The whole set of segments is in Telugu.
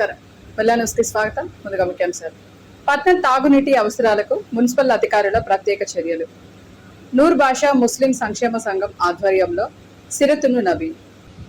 నమస్కారం. పల్లె న్యూస్‌కి స్వాగతం. ముందుగా ముఖ్యాంశాలు. పట్నం తాగునీటి అవసరాలకు మున్సిపల్ అధికారుల ప్రత్యేక చర్యలు. నూర్ బాషా ముస్లిం సంక్షేమ సంఘం ఆధ్వర్యంలో సిరతును నవీన్.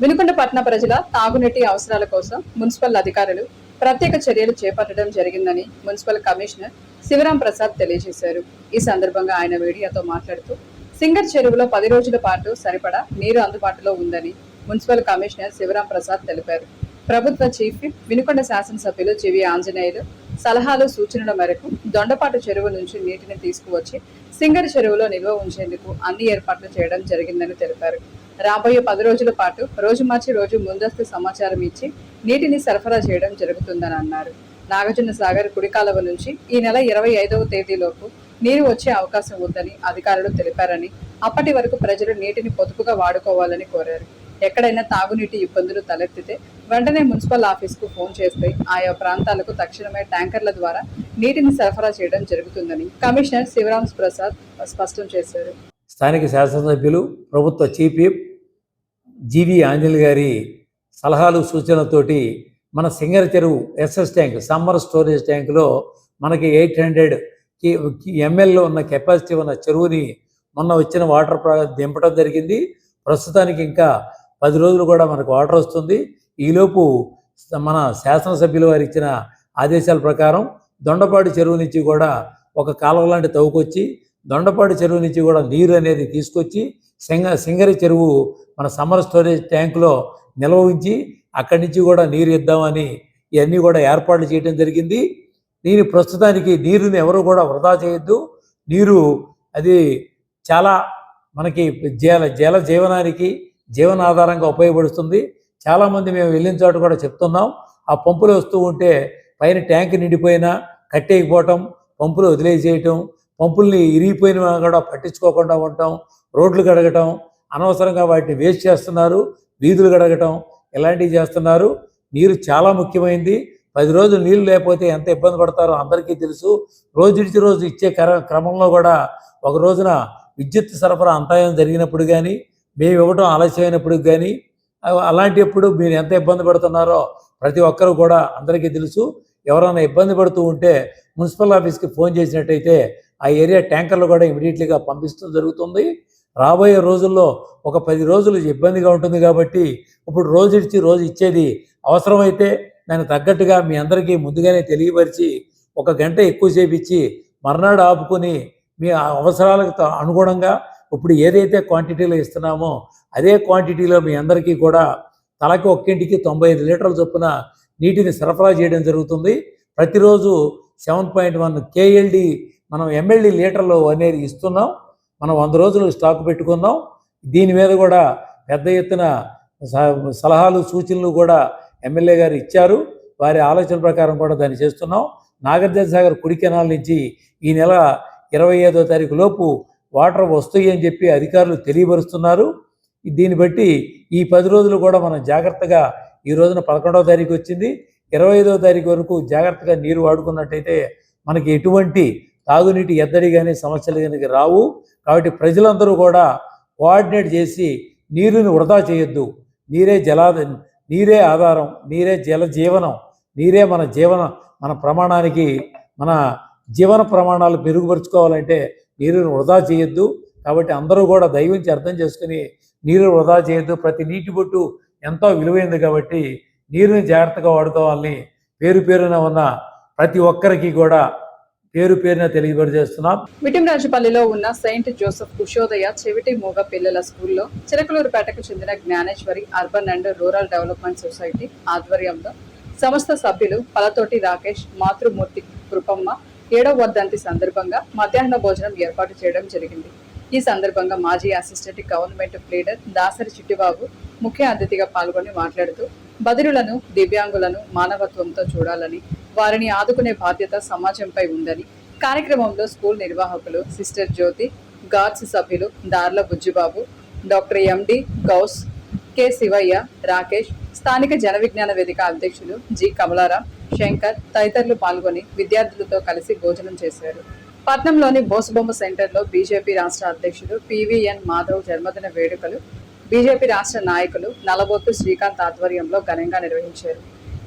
వినుకొండ పట్టణ ప్రజల తాగునీటి అవసరాల కోసం మున్సిపల్ అధికారులు ప్రత్యేక చర్యలు చేపట్టడం జరిగిందని మున్సిపల్ కమిషనర్ శివరాం ప్రసాద్ తెలియజేశారు. ఈ సందర్భంగా ఆయన మీడియాతో మాట్లాడుతూ సింగర్ చెరువులో 10 రోజుల పాటు సరిపడా నీరు అందుబాటులో ఉందని మున్సిపల్ కమిషనర్ శివరాం ప్రసాద్ తెలిపారు. ప్రభుత్వ చీఫ్ విప్ వినుకొండ శాసనసభ్యులు జీవి ఆంజనేయులు సలహాలు సూచనల మేరకు దొండపాటు చెరువు నుంచి నీటిని తీసుకువచ్చి సింగర్ చెరువులో నిల్వ ఉంచేందుకు అన్ని ఏర్పాట్లు చేయడం జరిగిందని తెలిపారు. రాబోయే 10 రోజుల పాటు రోజు మార్చి రోజు ముందస్తు సమాచారం ఇచ్చి నీటిని సరఫరా చేయడం జరుగుతుందని అన్నారు. నాగార్జున సాగర్ కుడికాలువ నుంచి ఈ నెల 25వ తేదీలోపు నీరు వచ్చే అవకాశం ఉందని అధికారులు తెలిపారని, అప్పటి వరకు ప్రజలు నీటిని పొదుపుగా వాడుకోవాలని కోరారు. ఎక్కడైనా తాగునీటి ఇబ్బందులు తలెత్తితే వెంటనే మున్సిపల్ ఆఫీస్కు ఫోన్ చేస్తే ఆయా ప్రాంతాలకు తక్షణమే ట్యాంకర్ల ద్వారా నీటిని సరఫరా చేయడం జరుగుతుందని కమిషనర్ శివరాం ప్రసాద్ స్పష్టం చేశారు. స్థానిక శాసనసభ్యులు ప్రభుత్వ చీఫ్ విప్ జీవి ఆంజనేయులు గారి సలహాలు సూచనలతోటి మన సింగర్ చెరువు ఎస్ఎస్ ట్యాంక్ సమ్మర్ స్టోరేజ్ ట్యాంకులో మనకి 800 ఎంఎల్లో ఉన్న కెపాసిటీ ఉన్న చెరువుని మొన్న వచ్చిన వాటర్ దింపడం జరిగింది. ప్రస్తుతానికి ఇంకా 10 రోజులు కూడా మనకు వాటర్ వస్తుంది. ఈలోపు మన శాసనసభ్యులు వారు ఇచ్చిన ఆదేశాల ప్రకారం దొండపాడు చెరువు నుంచి కూడా ఒక కాలువ లాంటి తవ్వుకొచ్చి దొండపాడు చెరువు నుంచి కూడా నీరు అనేది తీసుకొచ్చి సింగరి చెరువు మన సమ్మర్ స్టోరేజ్ ట్యాంకులో నిల్వ ఉంచి అక్కడి నుంచి కూడా నీరు ఇద్దామని ఇవన్నీ కూడా ఏర్పాట్లు చేయడం జరిగింది. దీని ప్రస్తుతానికి నీరుని ఎవరు కూడా వృధా చేయొద్దు. నీరు అది చాలా మనకి జల జీవనానికి జీవనాధారంగా ఉపయోగపడుతుంది. చాలామంది మేము వెళ్ళిన చోట కూడా చెప్తున్నాం, ఆ పంపులు వస్తూ ఉంటే పైన ట్యాంక్ నిండిపోయినా కట్టేయకపోవటం, పంపులు వదిలేసేయటం, పంపుల్ని ఇరిగిపోయిన కూడా పట్టించుకోకుండా ఉండటం, రోడ్లు కడగటం, అనవసరంగా వాటిని వేస్ట్ చేస్తున్నారు, వీధులు కడగటం ఇలాంటివి చేస్తున్నారు. నీరు చాలా ముఖ్యమైనది. 10 రోజులు నీళ్ళు లేకపోతే ఎంత ఇబ్బంది పడతారో అందరికీ తెలుసు. రోజు రోజు ఇచ్చే క్రమంలో కూడా ఒక రోజున విద్యుత్ సరఫరా అంతరాయం జరిగినప్పుడు కానీ, మేము ఇవ్వటం ఆలస్యమైనప్పుడు కానీ, అలాంటప్పుడు మీరు ఎంత ఇబ్బంది పడుతున్నారో ప్రతి ఒక్కరు కూడా అందరికీ తెలుసు. ఎవరైనా ఇబ్బంది పడుతూ ఉంటే మున్సిపల్ ఆఫీస్కి ఫోన్ చేసినట్టయితే ఆ ఏరియా ట్యాంకర్లు కూడా ఇమీడియట్లీగా పంపిస్తూ జరుగుతుంది. రాబోయే రోజుల్లో ఒక 10 రోజులు ఇబ్బందిగా ఉంటుంది కాబట్టి ఇప్పుడు రోజు ఇచ్చేది అవసరమైతే దానికి తగ్గట్టుగా మీ అందరికీ ముందుగానే తెలియపరిచి 1 గంట ఎక్కువసేపు ఇచ్చి మర్నాడు ఆపుకొని మీ అవసరాలకు అనుగుణంగా ఇప్పుడు ఏదైతే క్వాంటిటీలో ఇస్తున్నామో అదే క్వాంటిటీలో మీ అందరికీ కూడా తలకి ఒక్కింటికి 95 లీటర్ల చొప్పున నీటిని సరఫరా చేయడం జరుగుతుంది. ప్రతిరోజు 7.1 KLD మనం MLD లీటర్లు అనేది ఇస్తున్నాం. మనం 100 రోజులు స్టాక్ పెట్టుకుందాం. దీని మీద కూడా పెద్ద ఎత్తున సలహాలు సూచనలు కూడా ఎమ్మెల్యే గారు ఇచ్చారు. వారి ఆలోచన ప్రకారం కూడా దాన్ని చేస్తున్నాం. నాగార్జున సాగర్ కుడి కెనాల్ నుంచి ఈ నెల 25వ తారీఖు లోపు వాటర్ వస్తాయి అని చెప్పి అధికారులు తెలియపరుస్తున్నారు. దీన్ని బట్టి ఈ 10 రోజులు కూడా మనం జాగ్రత్తగా, ఈ రోజున 11వ తారీఖు వచ్చింది, 25వ తారీఖు వరకు జాగ్రత్తగా నీరు వాడుకున్నట్టయితే మనకి ఎటువంటి తాగునీటి ఎద్దడి కానీ సమస్యలు కానీ రావు. కాబట్టి ప్రజలందరూ కూడా కోఆర్డినేట్ చేసి నీరుని వృధా చేయొద్దు. నీరే ఆధారం, నీరే జీవనం, నీరే మన ప్రమాణానికి మన జీవన ప్రమాణాలు మెరుగుపరుచుకోవాలంటే నీరుని వృధా చేయొద్దు. కాబట్టి అందరూ కూడా దయవుంచి అర్థం చేసుకుని నీరు వృధా చేయొద్దు. ప్రతి నీటి బొట్టు ఎంతో విలువైంది కాబట్టి నీరుని జాగ్రత్తగా వాడుకోవాలని పేరున ఉన్న ప్రతి ఒక్కరికి కూడా పేరున తెలియజేస్తున్నాం. విటింరాజుపల్లిలో ఉన్న సెయింట్ జోసెఫ్ ఉషోదయ చెవిటి మూగ పిల్లల స్కూల్లో చిలకలూరుపేటకు చెందిన Gnaneshwari urban and rural development society ఆధ్వర్యంలో సంస్థ సభ్యులు పలతోటి రాకేష్, మాతృమూర్తి కృపమ్మ 7వ వర్ధంతి సందర్భంగా మధ్యాహ్న భోజనం ఏర్పాటు చేయడం జరిగింది. ఈ సందర్భంగా మాజీ assistant government pleader Dasari Chittibabu ముఖ్య అతిథిగా పాల్గొని మాట్లాడుతూ బదిరులను, దివ్యాంగులను మానవత్వంతో చూడాలని, వారిని ఆదుకునే బాధ్యత సమాజంపై ఉందని, కార్యక్రమంలో స్కూల్ నిర్వాహకులు సిస్టర్ జ్యోతి, గార్డ్స్ సభ్యులు Darla Bujjibabu, doctor MD Gouse, K Sivayya, Rakesh, స్థానిక జన విజ్ఞాన వేదిక అధ్యక్షులు జి కమలారాం, శంకర్ తదితరులు పాల్గొని విద్యార్థులతో కలిసి భోజనం చేశారు. పట్నంలోని బోసుబొమ్మ సెంటర్లో బీజేపీ రాష్ట్ర అధ్యక్షుడు పివిఎన్ మాధవ్ జన్మదిన వేడుకలు బీజేపీ రాష్ట్ర నాయకులు నలబోతు శ్రీకాంత్ ఆధ్వర్యంలో ఘనంగా నిర్వహించారు.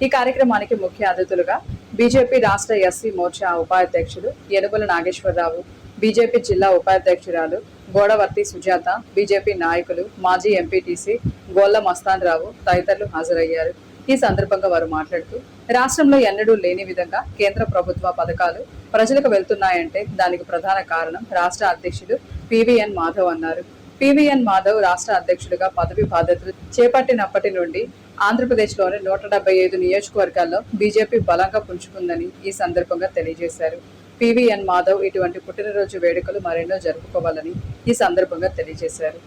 ఈ కార్యక్రమానికి ముఖ్య అతిథులుగా బీజేపీ రాష్ట్ర ఎస్సీ మోర్చా ఉపాధ్యక్షులు యనుమల నాగేశ్వరరావు, బీజేపీ జిల్లా ఉపాధ్యక్షురాలు గోడవర్తి సుజాత, బీజేపీ నాయకులు మాజీ ఎంపీటీసీ గోళ్ల మస్తాన్ రావు తదితరులు హాజరయ్యారు. ఈ సందర్భంగా వారు మాట్లాడుతూ, రాష్ట్రంలో ఎన్నడూ లేని విధంగా కేంద్ర ప్రభుత్వ పథకాలు ప్రజలకు వెళ్తున్నాయంటే దానికి ప్రధాన కారణం రాష్ట్ర అధ్యక్షులు పివిఎన్ మాధవ్ అన్నారు. పివిఎన్ మాధవ్ రాష్ట్ర అధ్యక్షుడిగా పదవి బాధ్యతలు చేపట్టినప్పటి నుండి ఆంధ్రప్రదేశ్లోని 175 నియోజకవర్గాల్లో బీజేపీ బలంగా పుంజుకుందని ఈ సందర్భంగా తెలియజేశారు. పివిఎన్ మాధవ్ ఇటువంటి పుట్టినరోజు వేడుకలు మరెన్నో జరుపుకోవాలని ఈ సందర్భంగా తెలియజేశారు.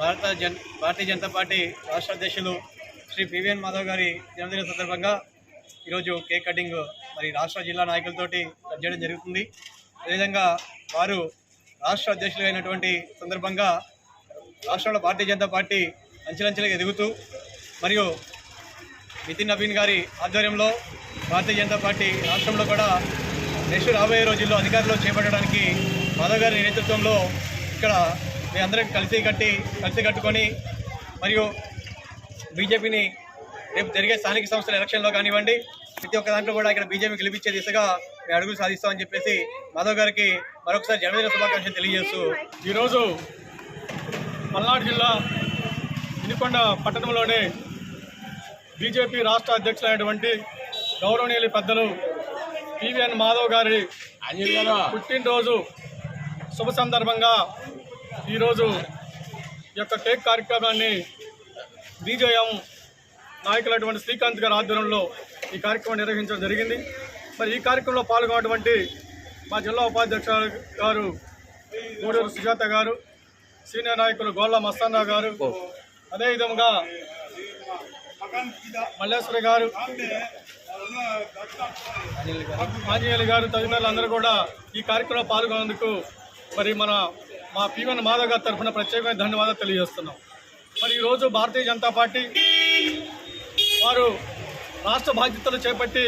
భారతీయ జనతా పార్టీ రాష్ట్ర అధ్యక్షులు శ్రీ పివిఎన్ మాధవ్ గారి జన్మదిన సందర్భంగా ఈరోజు కేక్ కటింగ్ రాష్ట్ర జిల్లా నాయకులతోటి కట్ చేయడం జరుగుతుంది. అదేవిధంగా వారు రాష్ట్ర అధ్యక్షులు అయినటువంటి సందర్భంగా రాష్ట్రంలో భారతీయ జనతా పార్టీ అంచెలంచెలుగా ఎదుగుతూ మరియు నితిన్ నవీన్ గారి ఆధ్వర్యంలో భారతీయ జనతా పార్టీ రాష్ట్రంలో కూడా నెక్స్ట్ రాబోయే రోజుల్లో అధికారంలో చేపట్టడానికి మాధవ్ గారి నేతృత్వంలో ఇక్కడ మేమందరం కలిసి కట్టుకొని మరియు బీజేపీని రేపు జరిగే స్థానిక సంస్థల ఎలక్షన్లో కానివ్వండి ప్రతి ఒక్క దాంట్లో కూడా ఇక్కడ బీజేపీ గెలిపించే దిశగా మేము అడుగులు సాధిస్తామని చెప్పేసి మాధవ్ గారికి మరొకసారి జన్మదిన శుభాకాంక్షలు తెలియజేస్తూ ఈరోజు పల్నాడు జిల్లా వినుకొండ పట్టణంలోనే బీజేపీ రాష్ట్ర అధ్యక్షులైనటువంటి గౌరవనీయులు పెద్దలు పివిఎన్ మాధవ్ గారి పుట్టినరోజు శుభ సందర్భంగా ఈరోజు ఈ యొక్క కేక్ కార్యక్రమాన్ని బీజేఎం నాయకులైనటువంటి శ్రీకాంత్ గారి ఆధ్వర్యంలో ఈ కార్యక్రమం నిర్వహించడం జరిగింది. మరి ఈ కార్యక్రమంలో పాల్గొన్నటువంటి మా జిల్లా ఉపాధ్యక్షులు గారు గూడూరు సుజాత గారు, సీనియర్ నాయకులు గోళ్ల మస్తాన్ గారు, అదేవిధంగా మల్లేశ్వరి గారు, ఆంజనేయులు గారు తదితరులు అందరూ కూడా ఈ కార్యక్రమంలో పాల్గొనేందుకు మరి మా పివిఎన్ మాధవ్ గారి తరఫున ప్రత్యేకమైన ధన్యవాదాలు తెలియజేస్తున్నాం. మరి ఈరోజు భారతీయ జనతా పార్టీ వారు రాష్ట్ర బాధ్యతలు చేపట్టి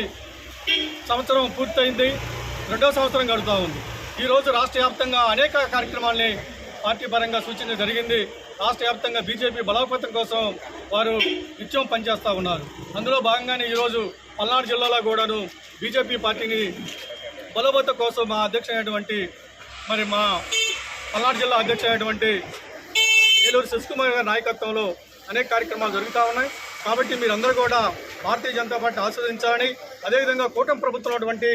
సంవత్సరం పూర్తయింది, 2వ సంవత్సరం గడుతూ ఉంది. ఈరోజు రాష్ట్ర వ్యాప్తంగా అనేక కార్యక్రమాల్ని పార్టీ పరంగా సూచించడం జరిగింది. రాష్ట్ర వ్యాప్తంగా బీజేపీ బలోపేతం కోసం వారు నిత్యం పనిచేస్తూ ఉన్నారు. అందులో భాగంగానే ఈరోజు పల్నాడు జిల్లాలో కూడాను బీజేపీ పార్టీని బలోపేతం కోసం మా అధ్యక్షుడైనటువంటి మా పల్నాడు జిల్లా అధ్యక్షుడైనటువంటి ఏలూరు శశికుమార్ గారి నాయకత్వంలో అనేక కార్యక్రమాలు జరుగుతూ ఉన్నాయి. కాబట్టి మీరందరూ కూడా భారతీయ జనతా పార్టీ ఆస్వాదించాలని, అదేవిధంగా కూటమి ప్రభుత్వంలో ఉన్నటువంటి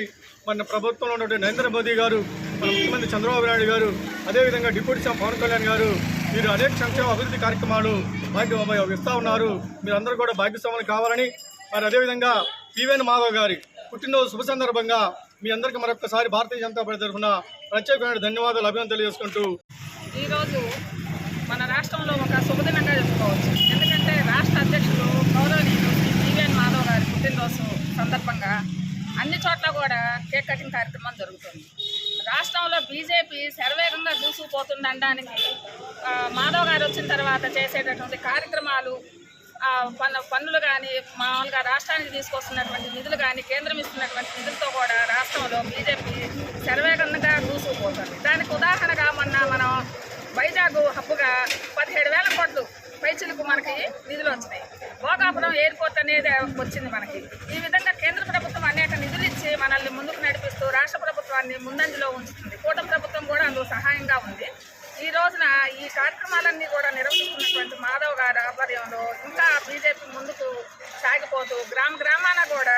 నరేంద్ర మోదీ గారు, మన ముఖ్యమంత్రి చంద్రబాబు నాయుడు గారు, అదేవిధంగా డిప్యూటీ సీఎం పవన్ కళ్యాణ్ గారు మీరు అనేక సంక్షేమ అభివృద్ధి కార్యక్రమాలు ఇస్తూ ఉన్నారు. మీరందరూ కూడా భాగ్యస్వాములు కావాలని, మరి అదేవిధంగా పివిఎన్ మాధవ్ గారి పుట్టినరోజు శుభ సందర్భంగా మీ అందరికీ మరొకసారి భారతీయ జనతా పార్టీ తరఫున ప్రత్యేకమైన ధన్యవాదాలు అభినందనలు తెలియజేసుకుంటూ ఈరోజు మన రాష్ట్రంలో ఒక శుభదినంగా చెప్పుకోవచ్చు. ఎందుకంటే రాష్ట్ర అధ్యక్షులు గౌరవనీయులు శ్రీ పివిఎన్ మాధవ్ గారి పుట్టినరోజు సందర్భంగా అన్ని చోట్ల కూడా కేక్ కటింగ్ కార్యక్రమం జరుగుతుంది. రాష్ట్రంలో బీజేపీ శరవేగంగా దూసుకుపోతుందనడానికి మాధవ్ గారు వచ్చిన తర్వాత చేసేటటువంటి కార్యక్రమాలు, పన్నులు కానీ, మామూలుగా రాష్ట్రానికి తీసుకొస్తున్నటువంటి నిధులు కానీ, కేంద్రం ఇస్తున్నటువంటి నిధులతో కూడా రాష్ట్రంలో బీజేపీ శరవేగంగా దూసుకుపోతుంది. దానికి ఉదాహరణగా మనం వైజాగ్ హబ్బుగా 17,000 కోట్లు పైచిలకు మనకి నిధులు వచ్చినాయి. భోగాపురం ఎయిర్పోర్ట్ అనేది వచ్చింది మనకి. ఈ విధంగా కేంద్ర ప్రభుత్వం అనేక నిధులు ఇచ్చి మనల్ని ముందుకు నడిపిస్తూ రాష్ట్ర ప్రభుత్వాన్ని ముందంజలో ఉంచుతుంది. కూటమి ప్రభుత్వం కూడా అందులో సహాయంగా ఉంది. ఈ రోజున ఈ కార్యక్రమాలన్నీ కూడా నిర్వహిస్తున్నటువంటి మాధవ్ గారి ఆధ్వర్యంలో ఇంకా బీజేపీ ముందుకు సాగిపోతూ గ్రామాన కూడా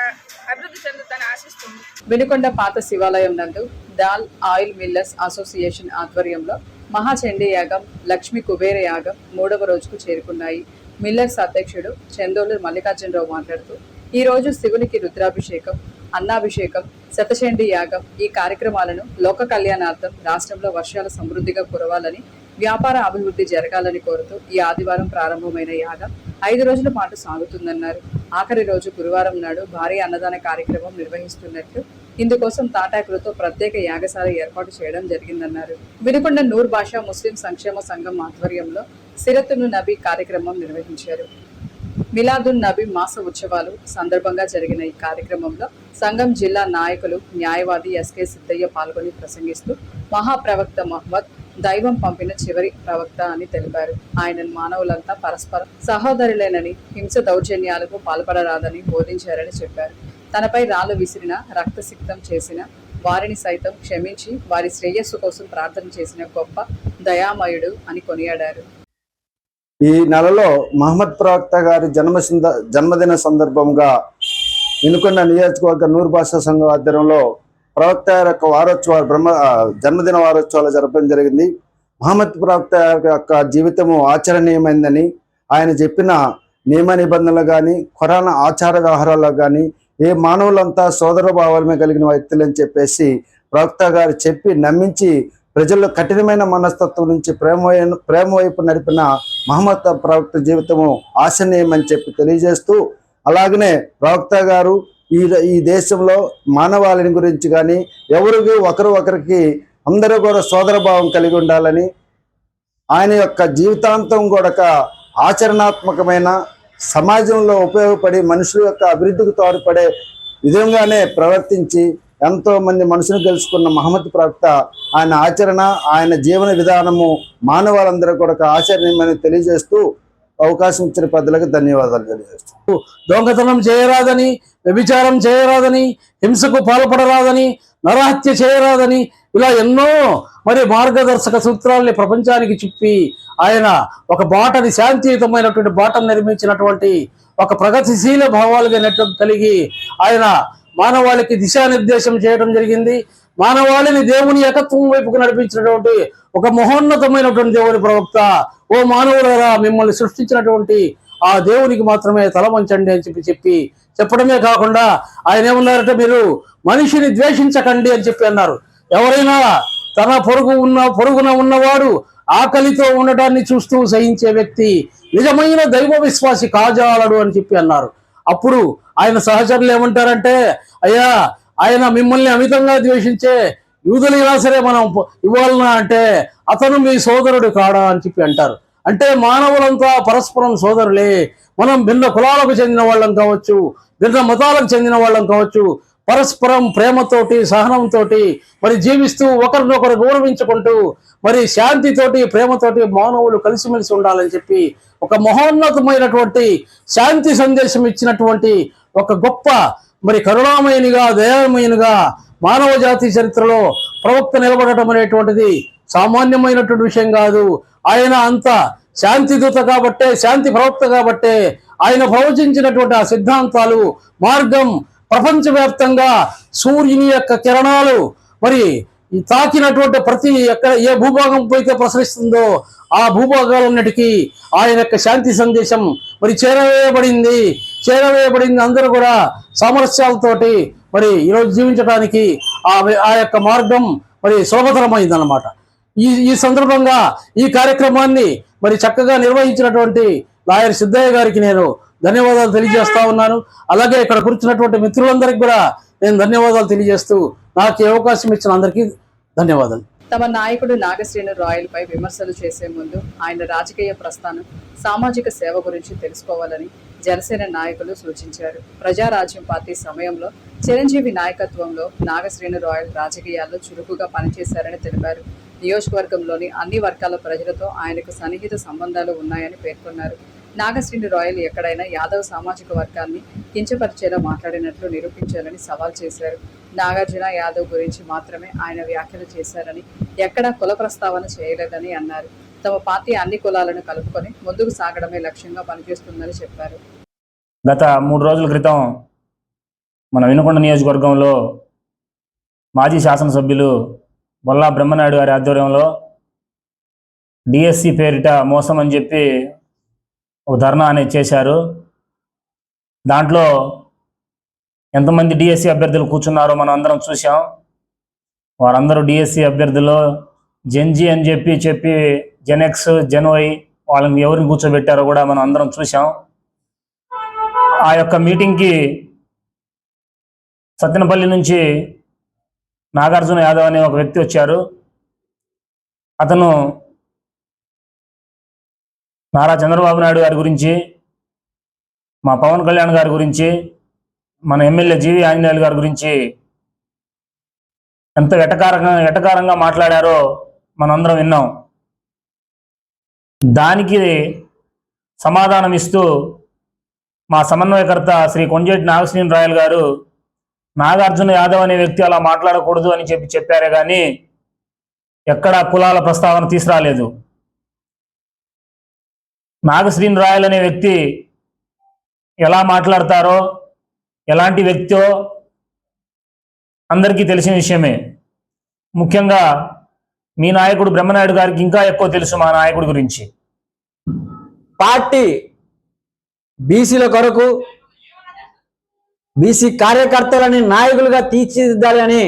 అభివృద్ధి చెందుతుందని ఆశిస్తుంది. వినుకొండ పాత శివాలయం నందు దాల్ ఆయిల్ మిల్లర్స్ అసోసియేషన్ ఆధ్వర్యంలో మహాచండీ యాగం, లక్ష్మీ కుబేర యాగం 3వ రోజుకు చేరుకున్నాయి. మిల్లర్స్ అధ్యక్షుడు చందోలు మల్లికార్జునరావు మాట్లాడుతూ, ఈ రోజు శివునికి రుద్రాభిషేకం, అన్నాభిషేకం, శతచండీ యాగం ఈ కార్యక్రమాలను లోక కళ్యాణార్థం రాష్ట్రంలో వర్షాలు సమృద్ధిగా కురవాలని, వ్యాపార అభివృద్ధి జరగాలని కోరుతూ ఈ ఆదివారం ప్రారంభమైన యాగం 5 రోజుల పాటు సాగుతుందన్నారు. ఆఖరి రోజు గురువారం నాడు భారీ అన్నదాన కార్యక్రమం నిర్వహిస్తున్నట్లు, ఇందుకోసం తాటాకులతో ప్రత్యేక యాగశాల ఏర్పాటు చేయడం జరిగిందన్నారు. వినుకొండ నూర్ భాషా ముస్లిం సంక్షేమ సంఘం ఆధ్వర్యంలో సిరతును నబీ కార్యక్రమం నిర్వహించారు. మిలాదున్ నబీ మాస ఉత్సవాలు సందర్భంగా జరిగిన ఈ కార్యక్రమంలో సంఘం జిల్లా నాయకులు న్యాయవాది ఎస్కే సిద్ధయ్య పాల్గొని ప్రసంగిస్తూ, మహాప్రవక్త మహమ్మద్ దైవం పంపిన చివరి ప్రవక్త అని తెలిపారు. ఆయనను మానవులంతా పరస్పరం సహోదరులేనని, హింస దౌర్జన్యాలకు పాల్పడరాదని బోధించారని చెప్పారు. తనపై రాళ్లు విసిరిన, రక్తసిక్తం చేసిన వారిని సైతం క్షమించి వారి శ్రేయస్సు కోసం ప్రార్థన చేసిన గొప్ప దయామయుడు అని కొనియాడారు. ఈ నెలలో మహమ్మద్ ప్రవక్త గారి జన్మదిన సందర్భంగా వినుకొండ నియోజకవర్గ నూరు భాషా సంఘం ఆధ్వర్యంలో ప్రవక్త యొక్క జన్మదిన వారోత్సవాలు జరపడం జరిగింది. మహమ్మద్ ప్రవక్త యొక్క జీవితము ఆచరణీయమైందని, ఆయన చెప్పిన నియమ నిబంధనలు కానీ, ఖురాన్ ఆచార వ్యవహారాల్లో కానీ ఏ మానవులంతా సోదర భావాలమే కలిగిన వ్యక్తులని చెప్పేసి ప్రవక్త గారు చెప్పి నమ్మించి ప్రజల్లో కఠినమైన మనస్తత్వం నుంచి ప్రేమ వైపు నడిపిన మహమ్మద్ ప్రవక్త జీవితము ఆశనీయమని చెప్పి తెలియజేస్తూ, అలాగనే ప్రవక్త గారు ఈ దేశంలో మానవాళిని గురించి కానీ ఎవరికి ఒకరికి అందరూ కూడా సోదర భావం కలిగి ఉండాలని, ఆయన యొక్క జీవితాంతం కూడా ఆచరణాత్మకమైన సమాజంలో ఉపయోగపడి మనుషుల యొక్క అభివృద్ధికి తోడ్పడే విధంగానే ప్రవర్తించి ఎంతో మంది మనుషులు గెలుచుకున్న మహమ్మద్ ప్రవక్త ఆయన ఆచరణ, ఆయన జీవన విధానము మానవాళ్ళందరూ కూడా ఆచరణీయమని తెలియజేస్తూ అవకాశం ఇచ్చిన పెద్దలకు ధన్యవాదాలు తెలియజేస్తూ, దొంగతనం చేయరాదని, వ్యభిచారం చేయరాదని, హింసకు పాల్పడరాదని, నరహత్య చేయరాదని, ఇలా ఎన్నో మార్గదర్శక సూత్రాల్ని ప్రపంచానికి చెప్పి ఆయన ఒక బాటని, శాంతియుతమైనటువంటి బాటను నిర్మించినటువంటి ఒక ప్రగతిశీల భావాలుగా కలిగి ఆయన మానవాళికి దిశానిర్దేశం చేయడం జరిగింది. మానవాళిని దేవుని ఏకత్వం వైపుకు నడిపించినటువంటి ఒక మహోన్నతమైనటువంటి దేవుని ప్రవక్త. ఓ మానవులారా, మిమ్మల్ని సృష్టించినటువంటి ఆ దేవునికి మాత్రమే తల వంచండి అని చెప్పడమే కాకుండా ఆయన ఏమన్నారంటే, మీరు మనిషిని ద్వేషించకండి అని చెప్పి అన్నారు. ఎవరైనా తన పొరుగున ఉన్నవాడు ఆకలితో ఉండటాన్ని చూస్తూ సహించే వ్యక్తి నిజమైన దైవ విశ్వాసి కాజాలడు అని చెప్పి అన్నారు. అప్పుడు ఆయన సహచరులు ఏమంటారంటే, అయ్యా, ఆయన మిమ్మల్ని అమితంగా ద్వేషించే యూదులు ఇలా సరే మనం ఇవ్వాలనా అంటే అతను మీ సోదరుడు కాడా అని చెప్పి అంటారు. అంటే మానవులంతా పరస్పరం సోదరులే. మనం భిన్న కులాలకు చెందిన వాళ్ళం కావచ్చు, భిన్న మతాలకు చెందిన వాళ్ళం కావచ్చు, పరస్పరం ప్రేమతోటి, సహనంతో జీవిస్తూ ఒకరినొకరు గౌరవించుకుంటూ శాంతితోటి, ప్రేమతోటి మానవులు కలిసిమెలిసి ఉండాలని చెప్పి ఒక మహోన్నతమైనటువంటి శాంతి సందేశం ఇచ్చినటువంటి ఒక గొప్ప కరుణామయునిగా, దయామయునిగా మానవ జాతి చరిత్రలో ప్రవక్త నిలబడటం అనేటువంటిది సామాన్యమైనటువంటి విషయం కాదు. ఆయన అంత శాంతిదూత కాబట్టే, శాంతి ప్రవక్త కాబట్టే ఆయన ప్రవచించినటువంటి ఆ సిద్ధాంతాలు, మార్గం ప్రపంచవ్యాప్తంగా సూర్యుని యొక్క కిరణాలు తాకినటువంటి ప్రతి ఏ భూభాగం అయితే ప్రసరిస్తుందో ఆ భూభాగాలన్నిటికీ ఆయన యొక్క శాంతి సందేశం చేరవేయబడింది. అందరూ కూడా సామరస్యాలతోటి ఈరోజు జీవించడానికి ఆ యొక్క మార్గం సులభతరమైంది అన్నమాట. ఈ సందర్భంగా ఈ కార్యక్రమాన్ని చక్కగా నిర్వహించినటువంటి లాయర్ సిద్ధయ్య గారికి నేను ధన్యవాదాలు తెలియజేస్తా ఉన్నాను. అలాగే ఇక్కడ కూర్చున్నటువంటి మిత్రులందరికీ కూడా నేను ధన్యవాదాలు తెలియజేస్తూ నాకు ఈ అవకాశం ఇచ్చిన అందరికీ ధన్యవాదాలు. తమ నాయకుడు నాగశ్రీను రాయల్ పై విమర్శలు చేసే ముందు ఆయన రాజకీయ ప్రస్థానం, సామాజిక సేవ గురించి తెలుసుకోవాలని జనసేన నాయకులు సూచించారు. ప్రజారాజ్యం పార్టీ సమయంలో చిరంజీవి నాయకత్వంలో నాగశ్రీను రాయల్ రాజకీయాల్లో చురుకుగా పనిచేశారని తెలిపారు. నియోజకవర్గంలోని అన్ని వర్గాల ప్రజలతో ఆయనకు సన్నిహిత సంబంధాలు ఉన్నాయని పేర్కొన్నారు. నాగశ్రీను రాయల్ ఎక్కడైనా యాదవ్ సామాజిక వర్గాన్ని కించపరిచేలా మాట్లాడినట్లు నిరూపించాలని సవాల్ చేశారు. నాగార్జున యాదవ్ గురించి మాత్రమే ఆయన వ్యాఖ్యలు చేశారని, ఎక్కడా కుల ప్రస్తావన చేయలేదని అన్నారు. తమ పార్టీ అన్ని కులాలను కలుపుకొని ముందుకు సాగడమే లక్ష్యంగా పనిచేస్తుందని చెప్పారు. గత 3 రోజుల క్రితం మన వినుకొండ నియోజకవర్గంలో మాజీ శాసనసభ్యులు బొల్లా బ్రహ్మనాయుడు గారి ఆధ్వర్యంలో డిఎస్సి పేరిట మోసం అని చెప్పి ఒక ధర్నా అనేది చేశారు. దాంట్లో ఎంతమంది డిఎస్సి అభ్యర్థులు కూర్చున్నారో మనం అందరం చూసాం. వారందరూ డిఎస్సి అభ్యర్థులు జెన్జీ అని చెప్పి జెన్ఎక్స్, జెన్వై వాళ్ళని ఎవరిని కూర్చోబెట్టారో కూడా మనం అందరం చూసాం. ఆ యొక్క మీటింగ్కి సత్తెనపల్లి నుంచి నాగార్జున యాదవ్ అనే ఒక వ్యక్తి వచ్చారు. అతను నారా చంద్రబాబు నాయుడు గారి గురించి, మా పవన్ కళ్యాణ్ గారి గురించి, మన ఎమ్మెల్యే జీవి ఆంజనేయులు గారి గురించి ఎంత వెటకారంగా మాట్లాడారో మనందరం విన్నాం. దానికి సమాధానం ఇస్తూ మా సమన్వయకర్త శ్రీ కొంజేటి నాగశ్రీరాయలు గారు నాగార్జున యాదవ్ అనే వ్యక్తి అలా మాట్లాడకూడదు అని చెప్పారే కానీ ఎక్కడా కులాల ప్రస్తావన తీసుకురాలేదు. నాగశ్రీరాయలు అనే వ్యక్తి ఎలా మాట్లాడతారో, ఎలాంటి వ్యక్తో అందరికీ తెలిసిన విషయమే. ముఖ్యంగా మీ నాయకుడు బ్రహ్మనాయుడు గారికి ఇంకా ఎక్కువ తెలుసు మా నాయకుడి గురించి. పార్టీ బీసీల కొరకు బీసీ కార్యకర్తలని నాయకులుగా తీర్చిదిద్దాలి అని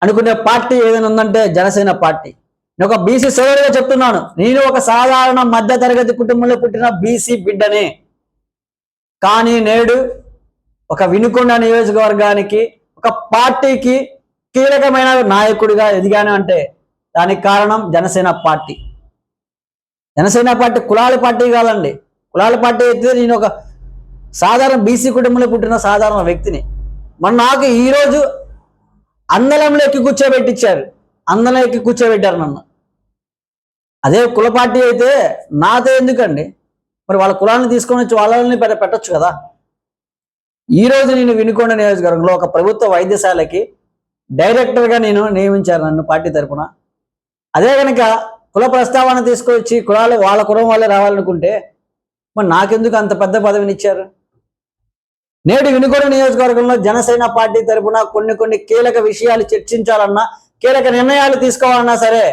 అనుకునే పార్టీ ఏదైనా ఉందంటే జనసేన పార్టీ. నేను ఒక బీసీ సోదరుగా చెప్తున్నాను. నేను ఒక సాధారణ మధ్య తరగతి కుటుంబంలో పుట్టిన బీసీ బిడ్డనే. కానీ నేడు ఒక వినుకొండ నియోజకవర్గానికి, ఒక పార్టీకి కీలకమైన నాయకుడిగా ఎదిగాను అంటే దానికి కారణం జనసేన పార్టీ. జనసేన పార్టీ కులాల పార్టీ కాదండి. కులాల పార్టీ అయితే నేను ఒక సాధారణ బీసీ కుటుంబంలో పుట్టిన సాధారణ వ్యక్తిని. మరి నాకు ఈరోజు అందలంలో ఎక్కి కూర్చోబెట్టించారు, అందలం ఎక్కి కూర్చోబెట్టారు నన్ను. అదే కుల పార్టీ అయితే నాతో ఎందుకండి? మరి వాళ్ళ కులాన్ని తీసుకొని వచ్చి వాళ్ళని పెట్టచ్చు కదా. ఈరోజు నేను వినుకొండ నియోజకవర్గంలో ఒక ప్రభుత్వ వైద్యశాలకి డైరెక్టర్గా నేను నియమించారు నన్ను పార్టీ తరఫున. అదే కనుక కుల ప్రస్తావన తీసుకొచ్చి కులాలు వాళ్ళ కులం వాళ్ళే రావాలనుకుంటే మరి నాకెందుకు అంత పెద్ద పదవిని ఇచ్చారు? నేడు వినుకొండ నియోజకవర్గంలో జనసేన పార్టీ తరఫున కొన్ని కీలక విషయాలు చర్చించాలన్నా, కీలక నిర్ణయాలు తీసుకోవాలన్నా సరే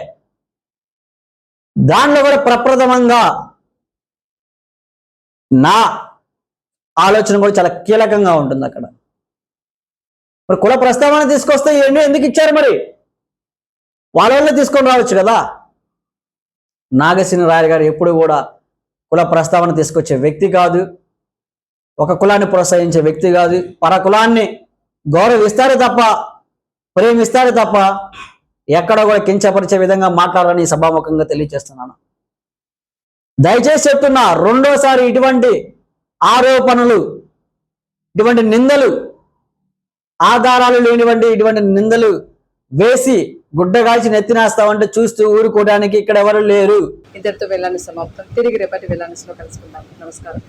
దానిలో కూడా ప్రప్రథమంగా నా ఆలోచన కూడా చాలా కీలకంగా ఉంటుంది అక్కడ. మరి కుల ప్రస్తావన తీసుకొస్తే ఎందుకు ఇచ్చారు? మరి వాళ్ళ తీసుకొని రావచ్చు కదా. నాగశ్రీరాయలు గారు ఎప్పుడు కూడా కుల ప్రస్తావన తీసుకొచ్చే వ్యక్తి కాదు, ఒక కులాన్ని ప్రోత్సహించే వ్యక్తి కాదు. పర కులాన్ని గౌరవిస్తారు తప్ప, ప్రేమిస్తారు తప్ప ఎక్కడ కూడా కించపరిచే విధంగా మాట్లాడాలని సభాముఖంగా తెలియజేస్తున్నాను. దయచేసి చెప్తున్నా, రెండోసారి ఇటువంటి ఆరోపణలు, ఇటువంటి నిందలు, ఆధారాలు లేనివంటి ఇటువంటి నిందలు వేసి గుడ్డగాల్చి నెత్తినేస్తామంటే చూస్తూ ఊరుకోవడానికి ఇక్కడ ఎవరు లేరు. ఇంతటితో వెళ్ళాలని సమాప్తం. తిరిగి రేపటి వెళ్ళానిలో కలుసుకుందాం. నమస్కారం.